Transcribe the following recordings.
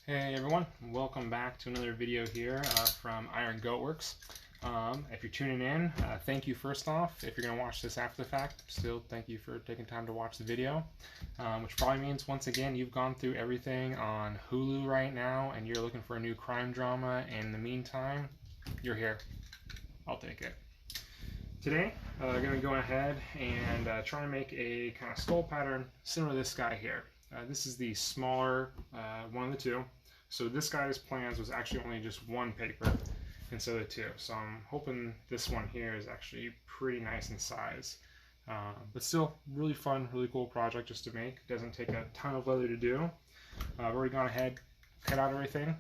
Hey everyone, welcome back to another video here from Iron Goat Works. If you're tuning in, thank you first off. If you're going to watch this after the fact, still thank you for taking time to watch the video, which probably means once again you've gone through everything on Hulu right now and you're looking for a new crime drama, and in the meantime, you're here. I'll take it. Today, I'm going to go ahead and try and make a kind of skull pattern similar to this guy here. This is the smaller one of the two. So this guy's plans was actually only just one paper instead of two. So I'm hoping this one here is actually pretty nice in size. But still, really fun, really cool project just to make. It doesn't take a ton of leather to do. I've already gone ahead, cut out everything,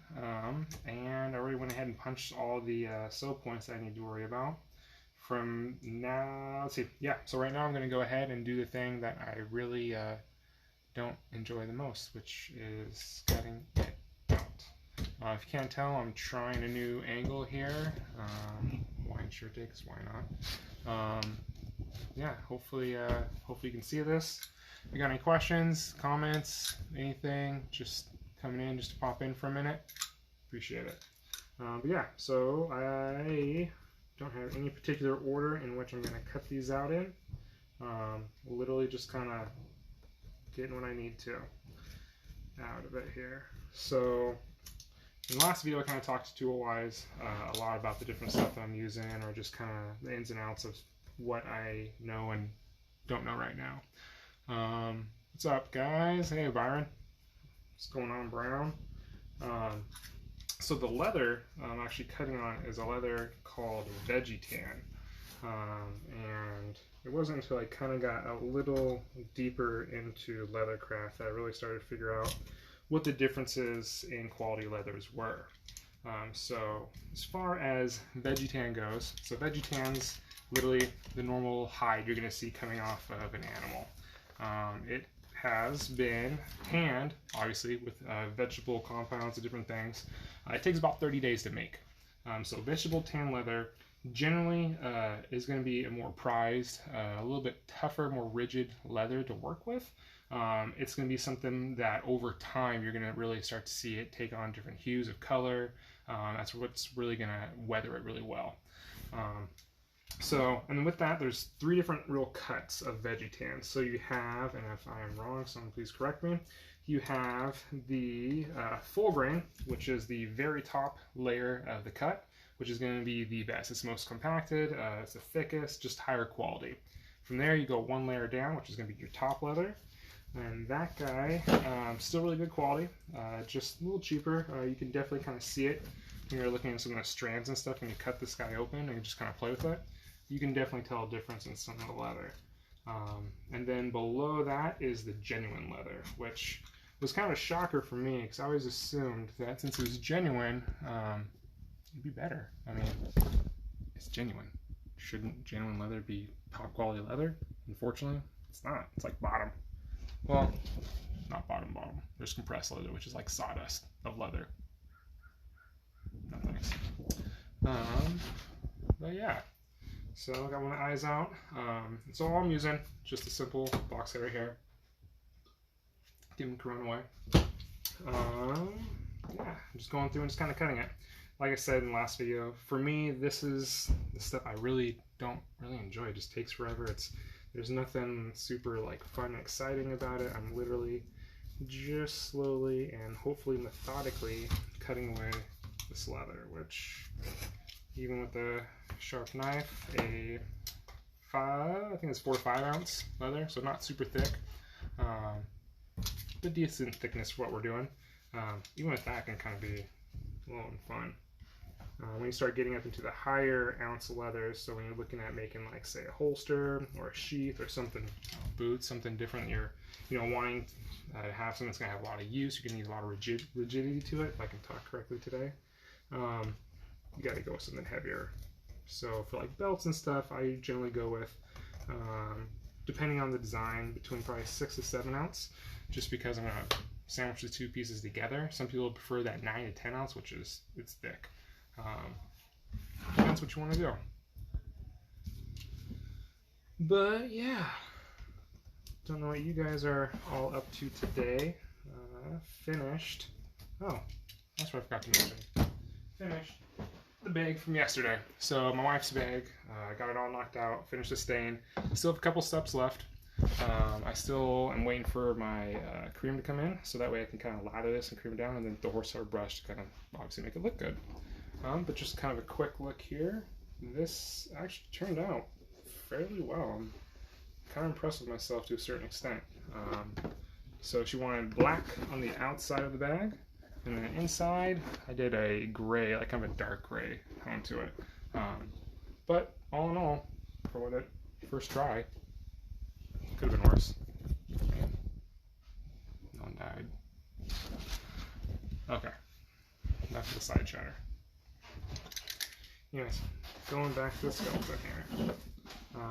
and I already went ahead and punched all the sew points that I need to worry about. From now, let's see, yeah, so right now I'm going to go ahead and do the thing that I really don't enjoy the most, which is cutting it out. If you can't tell, I'm trying a new angle here. Why ensure takes, why not? Yeah, hopefully you can see this. If you got any questions, comments, anything, just coming in just to pop in for a minute, appreciate it. But yeah, so I don't have any particular order in which I'm going to cut these out in. Literally just kind of getting what I need to out of it here. So in the last video I kind of talked tool-wise a lot about the different stuff that I'm using, or just kind of the ins and outs of what I know and don't know right now. What's up, guys? Hey, Byron. What's going on, Brown? So the leather I'm actually cutting on is a leather called Veggie Tan. And it wasn't until I kind of got a little deeper into leathercraft that I really started to figure out what the differences in quality leathers were. So as far as Veggie Tan goes, so Veggie Tan's literally the normal hide you're going to see coming off of an animal. It has been tanned, obviously, with vegetable compounds and different things. It takes about 30 days to make. So vegetable tan leather generally is going to be a more prized, a little bit tougher, more rigid leather to work with. It's going to be something that over time you're going to really start to see it take on different hues of color. That's what's really going to weather it really well. And with that, there's three different real cuts of Veggie Tan. So you have, and if I am wrong, someone please correct me, you have the full grain, which is the very top layer of the cut, which is going to be the best. It's most compacted, it's the thickest, just higher quality. From there, you go one layer down, which is going to be your top leather. And that guy, still really good quality, just a little cheaper. You can definitely kind of see it when you're looking at some of the strands and stuff, when you cut this guy open and you just kind of play with it. You can definitely tell a difference in some of the leather. And then below that is the genuine leather, which was kind of a shocker for me, because I always assumed that since it was genuine, it'd be better. I mean, it's genuine. Shouldn't genuine leather be top quality leather? Unfortunately, it's not. It's like bottom. Well, not bottom. There's compressed leather, which is like sawdust of leather. Not nice. But yeah. So I got one of the eyes out. So all I'm using, just a simple box cutter here. Give him to run away. Yeah, I'm just going through and just kind of cutting it. Like I said in the last video, for me, this is the stuff I really don't enjoy. It just takes forever. There's nothing super like fun and exciting about it. I'm literally just slowly and hopefully methodically cutting away this leather, which even with the sharp knife, I think it's 4 to 5 ounce leather, so not super thick. But decent thickness for what we're doing. Even with that, can kind of be a little fun. When you start getting up into the higher ounce leathers, so when you're looking at making, like, say, a holster or a sheath or something, boots, something different, you're wanting to have something that's going to have a lot of use. You're going to need a lot of rigidity to it, if I can talk correctly today. You got to go with something heavier. So for like belts and stuff, I generally go with, depending on the design, between probably 6 to 7 ounce, just because I'm going to sandwich the two pieces together. Some people prefer that 9 to 10 ounce, which is, it's thick. That's what you want to do. But yeah, don't know what you guys are all up to today. Finished Oh, that's what I forgot to mention. Finished the bag from yesterday. So my wife's bag, I got it all knocked out, finished the stain. Still have a couple steps left. I still am waiting for my cream to come in, so that way I can kind of lather this and cream it down, and then the horsehair brush to kind of obviously make it look good. But just kind of a quick look here. This actually turned out fairly well. I'm kind of impressed with myself to a certain extent. So she wanted black on the outside of the bag, and then inside I did a gray, like kind of a dark gray tone to it. But all in all, for what it first try, could have been worse. No one died. Okay, enough of the side chatter. Anyways, going back to the skeleton here.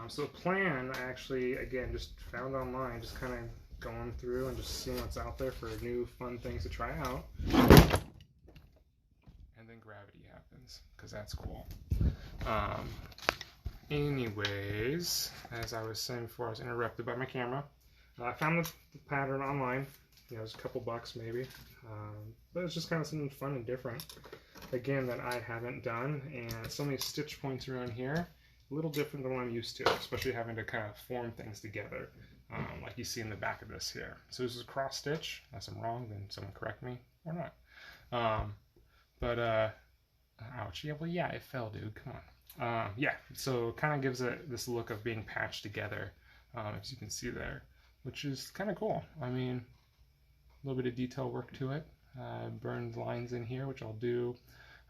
So the plan, I actually, again, just found online, just kind of going through and just seeing what's out there for new fun things to try out. And then gravity happens, because that's cool. Anyways, as I was saying before, I was interrupted by my camera. I found the pattern online. You know, it was a couple bucks maybe. But it's just kind of something fun and different. Again, that I haven't done. And so many stitch points around here. A little different than what I'm used to, especially having to kind of form things together. Like you see in the back of this here. So this is a cross stitch. Unless I'm wrong, then someone correct me or not. Ouch. Yeah, well, yeah, it fell, dude. Come on. Yeah, so it kind of gives it this look of being patched together, as you can see there, which is kind of cool. I mean, a little bit of detail work to it. Burned lines in here, which I'll do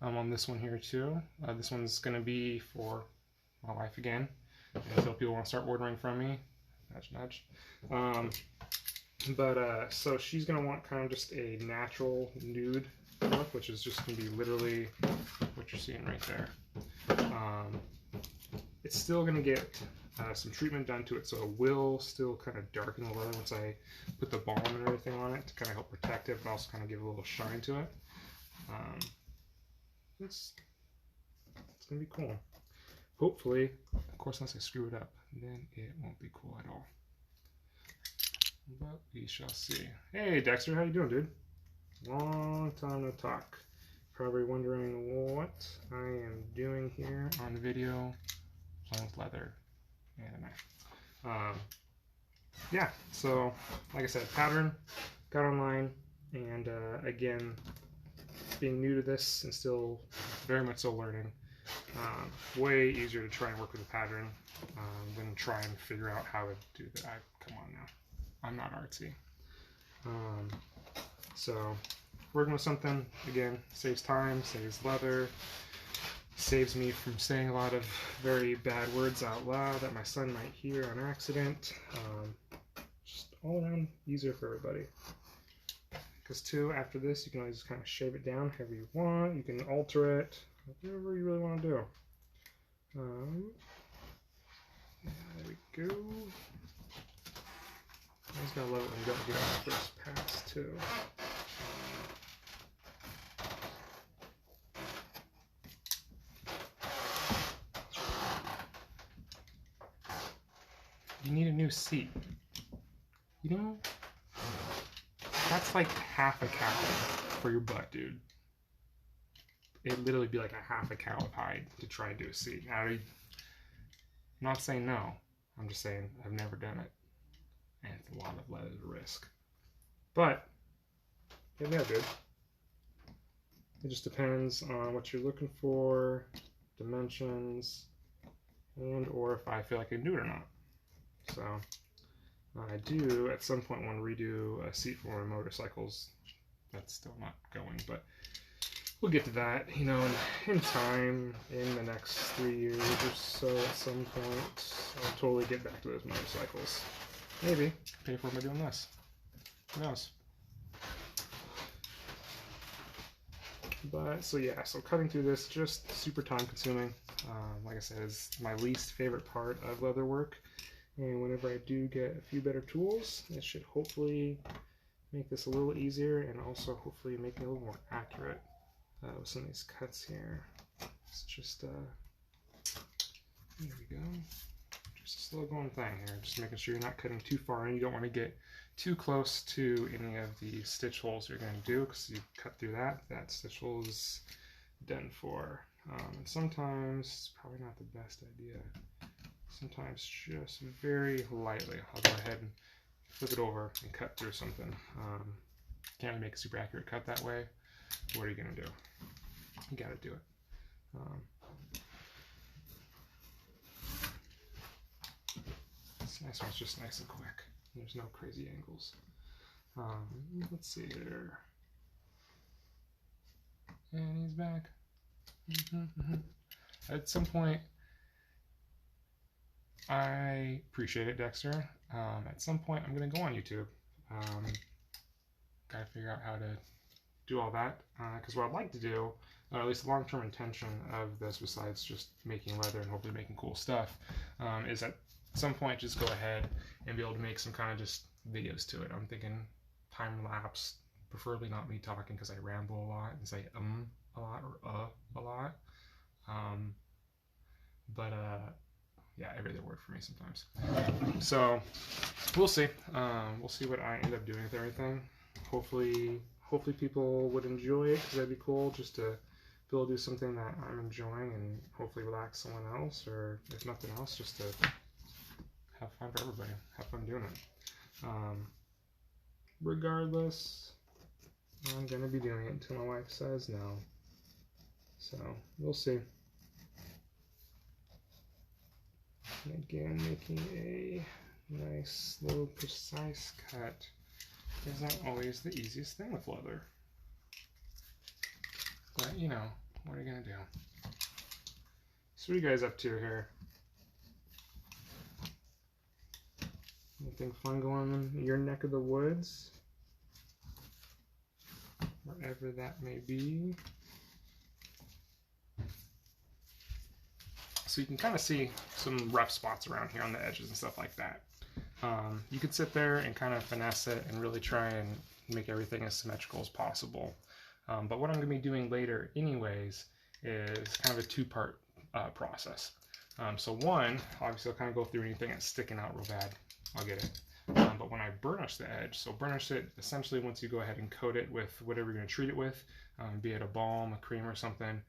on this one here too. This one's going to be for my wife again, until people want to start ordering from me. Nudge, nudge. So she's going to want kind of just a natural nude look, which is just going to be literally what you're seeing right there. It's still going to get some treatment done to it, so it will still kind of darken the leather once I put the balm and everything on it to kind of help protect it, but also kind of give a little shine to it. It's going to be cool. Hopefully, of course, unless I screw it up, then it won't be cool at all. But we shall see. Hey, Dexter, how you doing, dude? Long time no talk. Probably wondering what I am doing here on video, playing with leather and a knife. Yeah, so like I said, pattern, got online, and again, being new to this and still very much so learning, way easier to try and work with a pattern than try and figure out how to do that. Come on now, I'm not artsy. So working with something, again, saves time, saves leather, saves me from saying a lot of very bad words out loud that my son might hear on accident. Just all around easier for everybody. Because too, after this, you can always kind of shave it down however you want. You can alter it, whatever you really want to do. There we go. I just gotta love it when you don't get on the first pass too. You need a new seat. You know, that's like half a cow for your butt, dude. It'd literally be like a half a cow of hide to try and do a seat. Now, I'm not saying no. I'm just saying I've never done it. And it's a lot of leather to risk. But, yeah, dude. It just depends on what you're looking for, dimensions, and or if I feel like I can do it or not. So, I do at some point want to redo a seat for one of my motorcycles. That's still not going, but we'll get to that, you know, in time, in the next 3 years or so at some point. I'll totally get back to those motorcycles. Maybe pay for them by doing this. Who knows? But, so yeah, so cutting through this, just super time consuming. Like I said, is my least favorite part of leather work. And whenever I do get a few better tools, it should hopefully make this a little easier and also hopefully make me a little more accurate with some of these cuts here. It's just, there we go. just a slow going thing here, just making sure you're not cutting too far and you don't want to get too close to any of the stitch holes you're going to do, because you cut through that stitch hole is done for. And sometimes it's probably not the best idea. Sometimes just very lightly I'll go ahead and flip it over and cut through something. Can't make a super accurate cut that way. What are you going to do? You got to do it. This nice one's just nice and quick. There's no crazy angles. Let's see here. And he's back. At some point, I appreciate it, Dexter. At some point, I'm going to go on YouTube. Gotta figure out how to do all that. Because what I'd like to do, or at least the long-term intention of this, besides just making leather and hopefully making cool stuff, is at some point just go ahead and be able to make some kind of just videos to it. I'm thinking time-lapse, preferably not me talking because I ramble a lot and say a lot or a lot. Yeah, every other word for me sometimes. So we'll see. We'll see what I end up doing with everything. Hopefully people would enjoy it, because that'd be cool just to be able to do something that I'm enjoying and hopefully relax someone else, or if nothing else, just to have fun for everybody. Have fun doing it. Regardless, I'm going to be doing it until my wife says no. So we'll see. Again, making a nice, slow, precise cut isn't always the easiest thing with leather. But, you know, what are you going to do? So what are you guys up to here? Anything fun going on in your neck of the woods? Wherever that may be. So you can kind of see some rough spots around here on the edges and stuff like that. You could sit there and kind of finesse it and really try and make everything as symmetrical as possible. But what I'm going to be doing later anyways is kind of a two-part process. So one, obviously I'll kind of go through anything that's sticking out real bad. I'll get it. But when I burnish the edge, so burnish it essentially once you go ahead and coat it with whatever you're going to treat it with, be it a balm, a cream or something,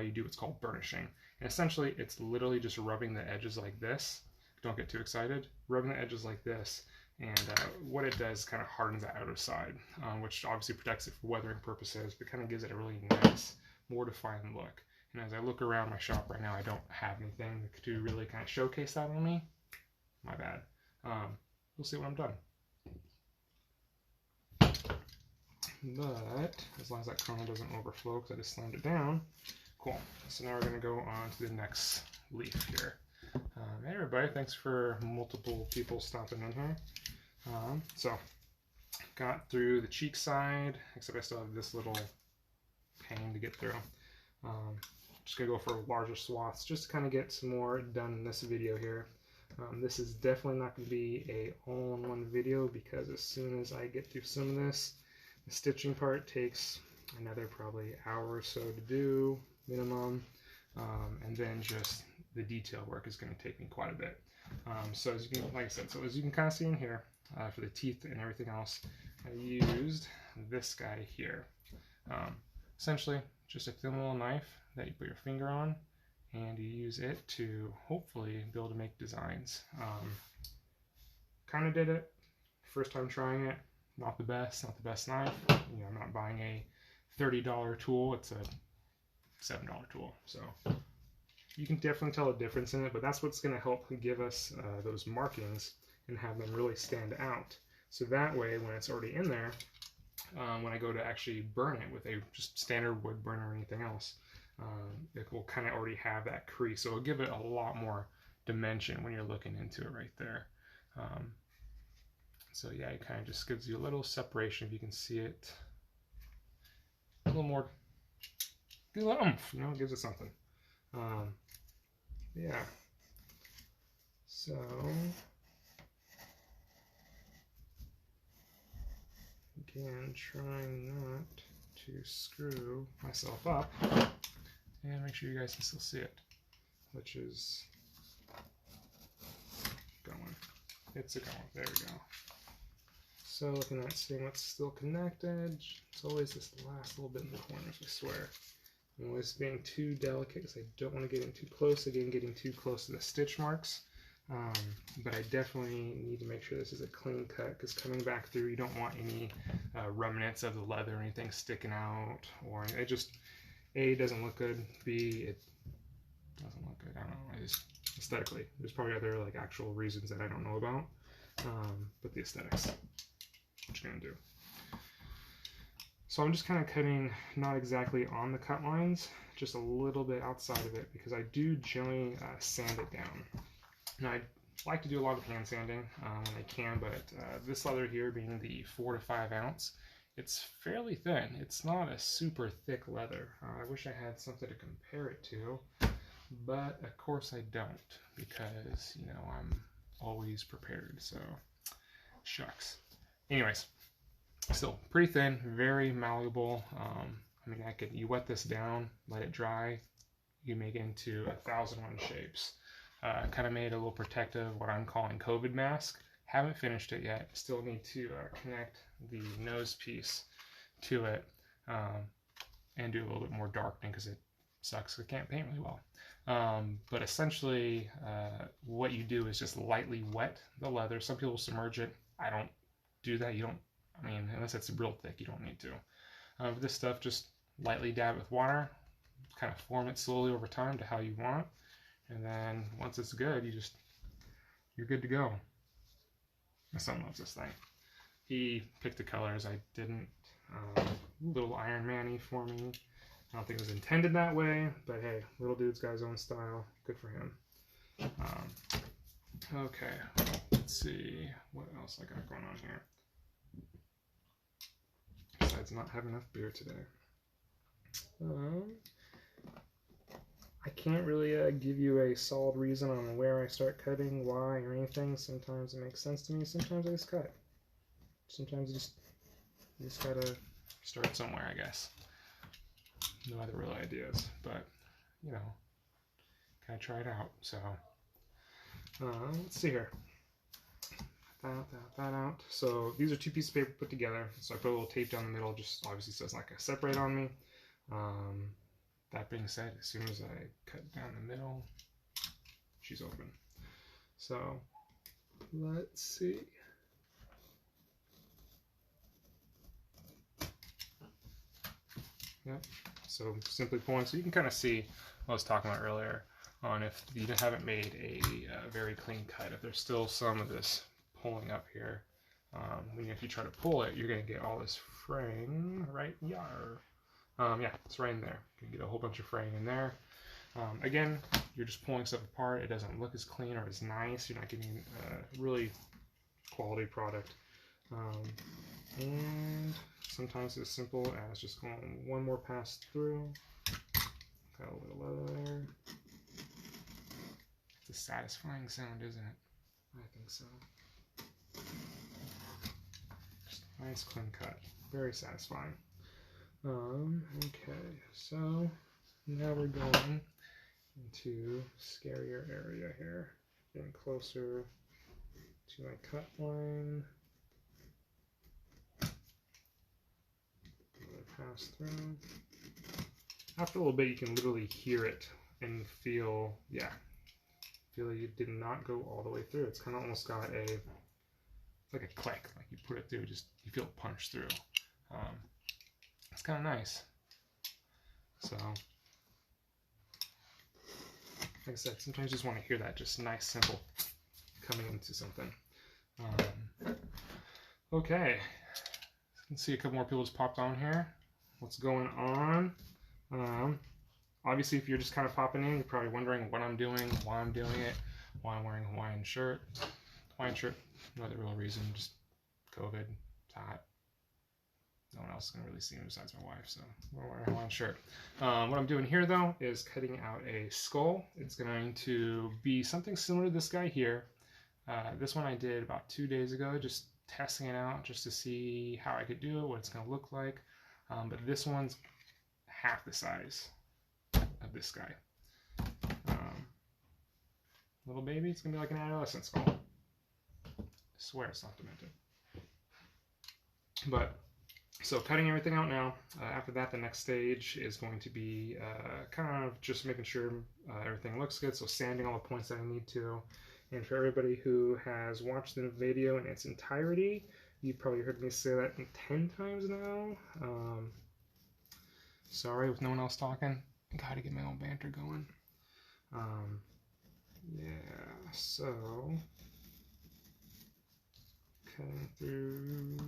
you do what's called burnishing. And essentially it's literally just rubbing the edges like this. Don't get too excited. Rubbing the edges like this, and what it does kind of hardens the outer side, which obviously protects it for weathering purposes, but kind of gives it a really nice, more defined look. And as I look around my shop right now, I don't have anything to really kind of showcase that on me. My bad. We'll see when I'm done. But as long as that kernel doesn't overflow because I just slammed it down. Cool. So now we're going to go on to the next leaf here. Hey everybody, thanks for multiple people stopping in here. So, got through the cheek side, except I still have this little pain to get through. Just going to go for larger swaths, just to kind of get some more done in this video here. This is definitely not going to be a all-in-one video, because as soon as I get through some of this, the stitching part takes another probably hour or so to do, minimum, and then just the detail work is going to take me quite a bit. So as you can, like I said, so as you can kind of see in here, for the teeth and everything else, I used this guy here. Essentially, just a thin little knife that you put your finger on, and you use it to hopefully be able to make designs. Kind of did it, first time trying it, not the best knife. You know, I'm not buying a $30 tool, it's a $7 tool. So you can definitely tell a difference in it, but that's what's going to help give us those markings and have them really stand out. So that way, when it's already in there, when I go to actually burn it with a just standard wood burner or anything else, it will kind of already have that crease. So it'll give it a lot more dimension when you're looking into it right there. So yeah, it kind of just gives you a little separation, if you can see it. A little more, a little oomph, you know, it gives it something. Yeah. So again, trying not to screw myself up, and make sure you guys can still see it, which is It's a going. There we go. So looking at seeing what's still connected. It's always this last little bit in the corners, I swear. I'm always being too delicate because I don't want to get in too close. Again, getting too close to the stitch marks. But I definitely need to make sure this is a clean cut, because coming back through, you don't want any remnants of the leather or anything sticking out, or it just, A, doesn't look good, B, it doesn't look good. I don't know, I just, aesthetically, there's probably other like actual reasons that I don't know about, but the aesthetics, what you're gonna do. So I'm just kind of cutting, not exactly on the cut lines, just a little bit outside of it, because I do generally sand it down. Now, I like to do a lot of hand sanding when I can, but this leather here, being the 4 to 5 ounce, it's fairly thin. It's not a super thick leather. I wish I had something to compare it to, but of course I don't, because, you know, I'm always prepared, so shucks. Anyways, still pretty thin, very malleable. I mean, you wet this down, let it dry, you make it into 1,001 shapes. Kind of made a little protective, what I'm calling COVID mask. Haven't finished it yet. Still need to connect the nose piece to it and do a little bit more darkening, because it sucks. I can't paint really well. But essentially, what you do is just lightly wet the leather. Some people submerge it. I don't do that. You don't, I mean, unless it's real thick, you don't need to. For this stuff, just lightly dab it with water, kind of form it slowly over time to how you want. And then once it's good, you're good to go. My son loves this thing. He picked the colors. I didn't. Little Iron Man-y for me. I don't think it was intended that way, but hey, little dude's got his own style. Good for him. Okay, let's see what else I got going on here. Besides not having enough beer today. I can't really give you a solid reason on where I start cutting, why, or anything. Sometimes it makes sense to me, sometimes I just cut. Sometimes you just gotta start somewhere, I guess. No other real ideas, but, you know, gotta try it out, so. Let's see here. That out. So these are 2 pieces of paper put together. So I put a little tape down the middle, just obviously so it's not gonna separate on me. That being said, as soon as I cut down the middle, she's open. So let's see. Yep. So simply pulling, so you can kind of see what I was talking about earlier on if you haven't made a very clean cut, if there's still some of this pulling up here. If you try to pull it, you're going to get all this fraying right here. Yeah, it's right in there. You can get a whole bunch of fraying in there. Again, you're just pulling stuff apart. It doesn't look as clean or as nice. You're not getting a really quality product. And sometimes it's as simple as just going one more pass through. Got a little bit of leather there. It's a satisfying sound, isn't it? I think so. Just nice clean cut. Very satisfying. Okay, so now we're going into scarier area here. Getting closer to my cut line. Pass through. After a little bit, you can literally hear it and feel, yeah, feel like you did not go all the way through. It's kind of almost got a, like a click, like you put it through, just you feel it punch through. It's kind of nice. So, like I said, sometimes you just want to hear that, just nice, simple, coming into something. Okay, you can see a couple more people just popped on here. What's going on? Obviously, if you're just kind of popping in, you're probably wondering what I'm doing, why I'm doing it, why I'm wearing a Hawaiian shirt. Hawaiian shirt, no other real reason, just COVID, it's hot. No one else is going to really see me besides my wife, so I'm wearing a Hawaiian shirt. What I'm doing here, though, is cutting out a skull. It's going to be something similar to this guy here. This one I did about 2 days ago, just testing it out, just to see how I could do it, what it's going to look like. But this one's half the size of this guy. Little baby, it's going to be like an adolescent skull. swear it's not demented. But, so cutting everything out now. After that, the next stage is going to be kind of just making sure everything looks good. So sanding all the points that I need to. And for everybody who has watched the video in its entirety, you've probably heard me say that 10 times now. Sorry, with no one else talking. Gotta get my own banter going. Yeah, so cutting through.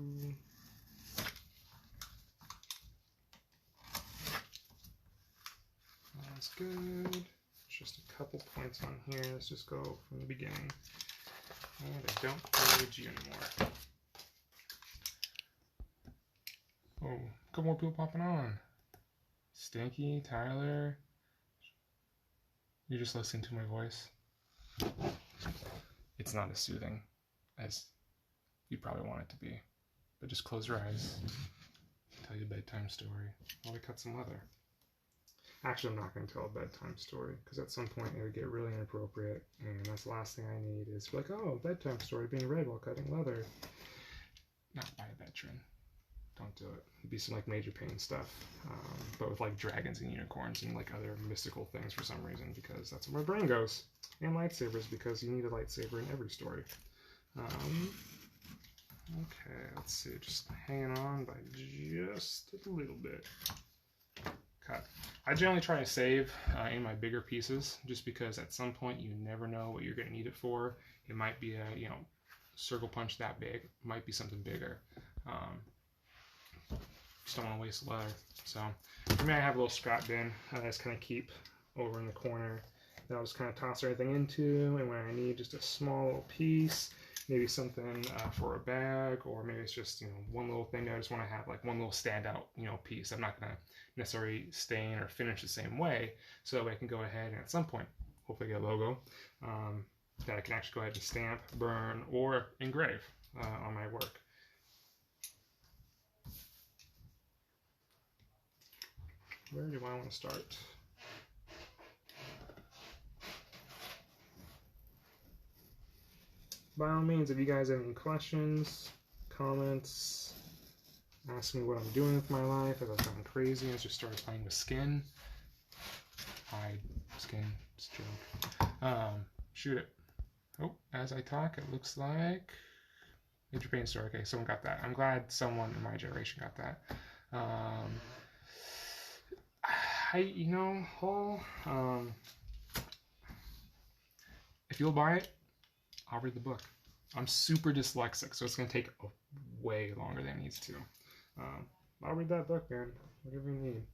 That's good. Just a couple points on here. Let's just go from the beginning. And I don't need you anymore. Oh, a couple more people popping on. Stinky, Tyler. You're just listening to my voice. It's not as soothing as you probably want it to be. But just close your eyes. I'll tell you a bedtime story while we cut some leather. Actually, I'm not going to tell a bedtime story, because at some point it would get really inappropriate, and that's the last thing I need is like, oh, bedtime story being read while cutting leather. Not by a veteran. Don't do it. It'd be some like Major Payne stuff, but with like dragons and unicorns and like other mystical things for some reason, because that's where my brain goes. And lightsabers, because you need a lightsaber in every story. Okay, let's see. Just hanging on by just a little bit. Cut. I generally try to save in my bigger pieces, just because at some point you never know what you're going to need it for. It might be a circle punch that big. It might be something bigger. Just don't want to waste leather. So for me, I have a little scrap bin I just kind of keep over in the corner that I'll just kind of toss everything into, and when I need just a small little piece, maybe something for a bag, or maybe it's just one little thing that I just want to have, like one little standout piece. I'm not going to necessarily stain or finish the same way, so that way I can go ahead and at some point hopefully get a logo that I can actually go ahead and stamp, burn, or engrave on my work. Where do I want to start? By all means, if you guys have any questions, comments, ask me what I'm doing with my life, if I've gone crazy and just started playing with skin. Hide, skin, it's a joke. Shoot it. Oh, as I talk, it looks like Major Payne story. Okay, someone got that. I'm glad someone in my generation got that. If you'll buy it, I'll read the book. I'm super dyslexic, so it's going to take way longer than it needs to. I'll read that book, man. Whatever you need.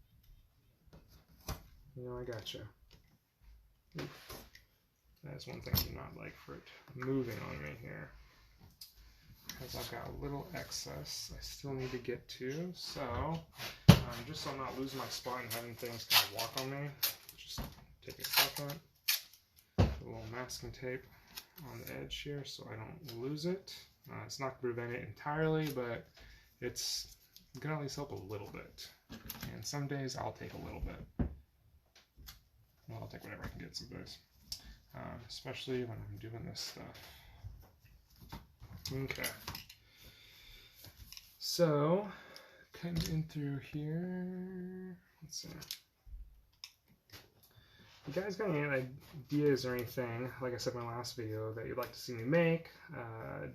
I gotcha. That's one thing I do not like for it moving on me here. Because I've got a little excess I still need to get to. So, just so I'm not losing my spot and having things kind of walk on me, just take a second. Put a little masking tape on the edge here so I don't lose it. It's not going to prevent it entirely, but it's going to at least help a little bit. And some days I'll take a little bit. Well, I'll take whatever I can get some days. Especially when I'm doing this stuff. Okay. So, cutting in through here. Let's see. If you guys got any ideas or anything, like I said in my last video, that you'd like to see me make,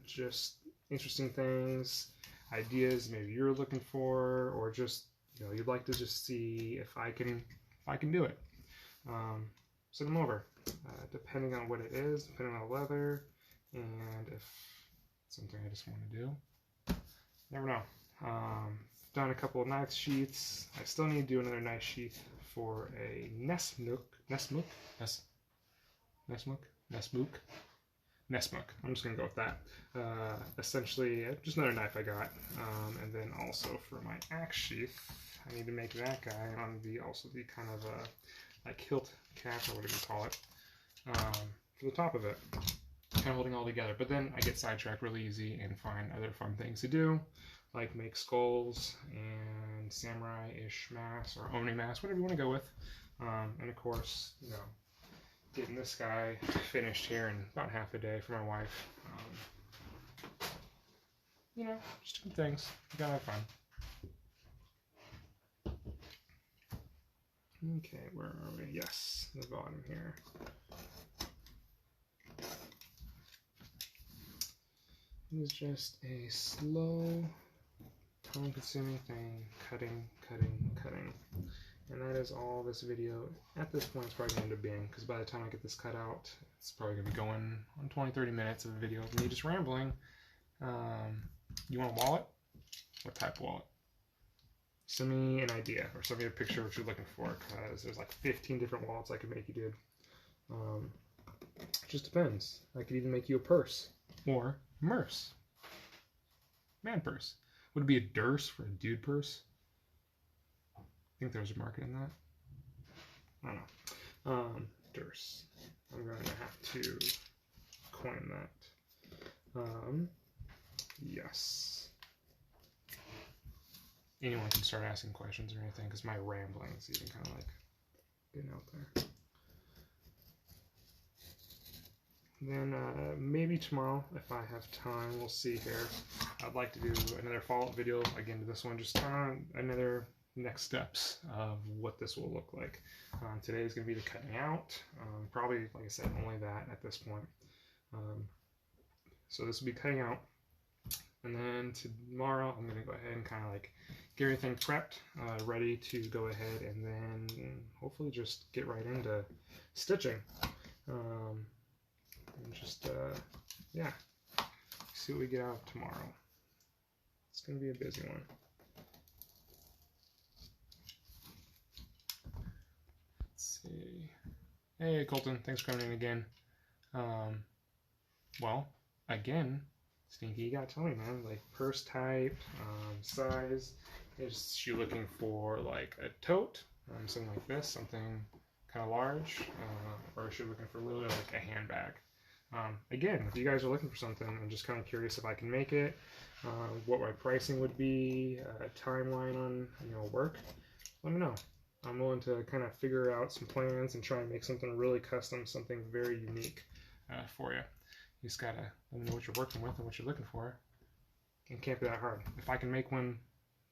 just interesting things, ideas maybe you're looking for, or just you'd like to just see if I can do it, send them over, depending on what it is, depending on the leather, and if it's something I just want to do. Never know. Done a couple of knife sheaths. I still need to do another knife sheath for a Nessmook. I'm just gonna go with that. Essentially, just another knife I got, and then also for my axe sheath, I need to make that guy on the kind of like hilt cap or whatever you call it, for the top of it, kind of holding it all together. But then I get sidetracked really easy and find other fun things to do, like make skulls and samurai-ish masks or Oni masks, whatever you want to go with. And of course, getting this guy finished here in about half a day for my wife. you know, just different things. You gotta have fun. Okay, where are we? Yes, the bottom here. It is just a slow, time-consuming thing, cutting. And that is all this video, at this point, it's probably going to end up being, because by the time I get this cut out, it's probably going to be going on 20-30 minutes of a video of me just rambling. You want a wallet? What type of wallet? Send me an idea, or send me a picture of what you're looking for, because there's like 15 different wallets I could make you, dude. It just depends. I could even make you a purse, or Merce. Man purse. Would it be a Durse for a dude purse? I think there's a market in that. I don't know. Durse. I'm going to have to coin that. Yes. Anyone can start asking questions or anything, because my rambling is even kind of like getting out there. Then maybe tomorrow, if I have time, we'll see here. I'd like to do another follow-up video, again to this one, just another next steps of what this will look like. Today is going to be the cutting out. Probably, like I said, only that at this point. So this will be cutting out. And then tomorrow, I'm going to go ahead and kind of like get everything prepped, ready to go ahead, and then hopefully just get right into stitching. And just, yeah, see what we get out tomorrow. It's going to be a busy one. Let's see. Hey, Colton, thanks for coming in again. Well, again, Stinky, you gotta tell me, man, like purse type, size. Is she looking for like a tote, something like this, something kind of large, or is she looking for literally like a handbag? Again, if you guys are looking for something, I'm just kind of curious if I can make it, what my pricing would be, timeline on work. Let me know. I'm willing to kind of figure out some plans and try and make something really custom, something very unique for you. You just gotta let me know what you're working with and what you're looking for. It can't be that hard. If I can make one,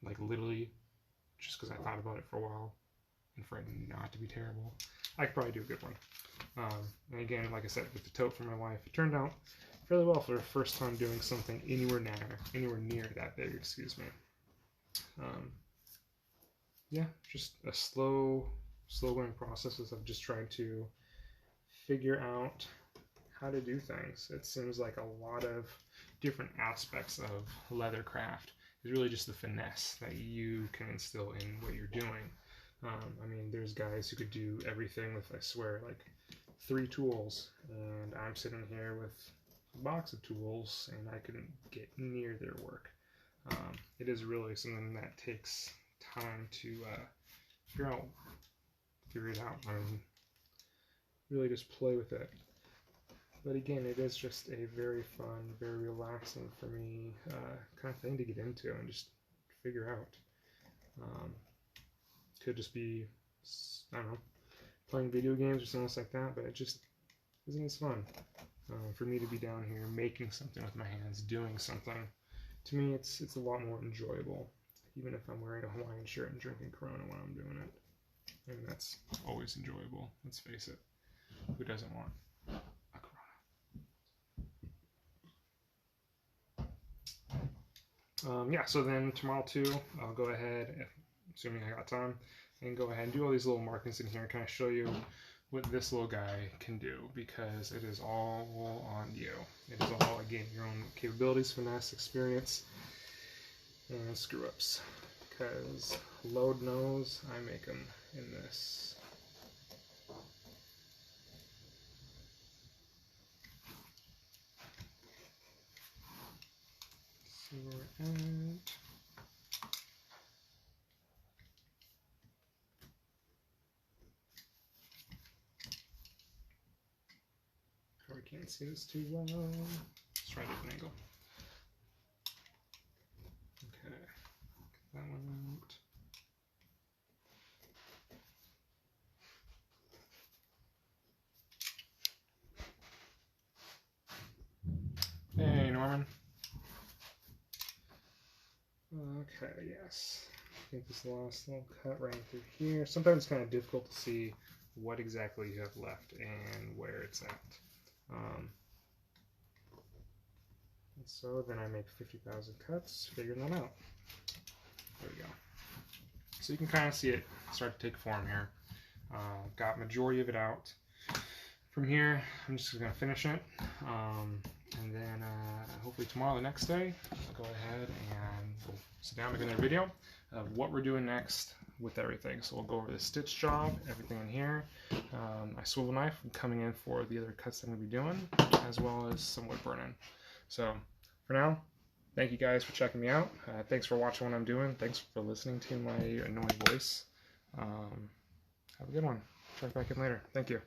like literally, just because I thought about it for a while, and for it not to be terrible, I could probably do a good one. And again, like I said, with the tote for my wife, it turned out fairly well for the first time doing something anywhere near that big. Excuse me. Yeah, just a slow going processes of just trying to figure out how to do things. It seems like a lot of different aspects of leather craft is really just the finesse that you can instill in what you're doing. I mean, there's guys who could do everything with, I swear, like 3 tools, and I'm sitting here with a box of tools, and I couldn't get near their work. It is really something that takes time to figure it out, and really just play with it. But again, it is just a very fun, very relaxing for me kind of thing to get into and just figure out. Could just be, I don't know, playing video games or something like that, but it just isn't as fun. For me to be down here making something with my hands, doing something, to me it's a lot more enjoyable, even if I'm wearing a Hawaiian shirt and drinking Corona when I'm doing it. And that's always enjoyable, let's face it. Who doesn't want a Corona? Yeah, so then tomorrow too, I'll go ahead, assuming I got time, and go ahead and do all these little markings in here and kind of show you what this little guy can do, because it is all on you. It is all, again, your own capabilities, finesse, experience, and screw-ups. Because Lord knows I make them in this. So we're at... Probably can't see this too well. Let's try a different angle. Okay, get that one out. Hey, Norman. cut, I guess. I think this last little cut right through here. Sometimes it's kind of difficult to see what exactly you have left and where it's at. And so then I make 50,000 cuts, figuring that out. There we go. So you can kind of see it start to take form here. Got majority of it out. From here, I'm just going to finish it. And then hopefully tomorrow, the next day, I'll go ahead and we'll sit down and make another video of what we're doing next with everything. So we'll go over the stitch job, everything in here, my swivel knife coming in for the other cuts that I'm going to be doing, as well as some wood burning. So for now, thank you guys for checking me out. Thanks for watching what I'm doing. Thanks for listening to my annoying voice. Have a good one. Check back in later. Thank you.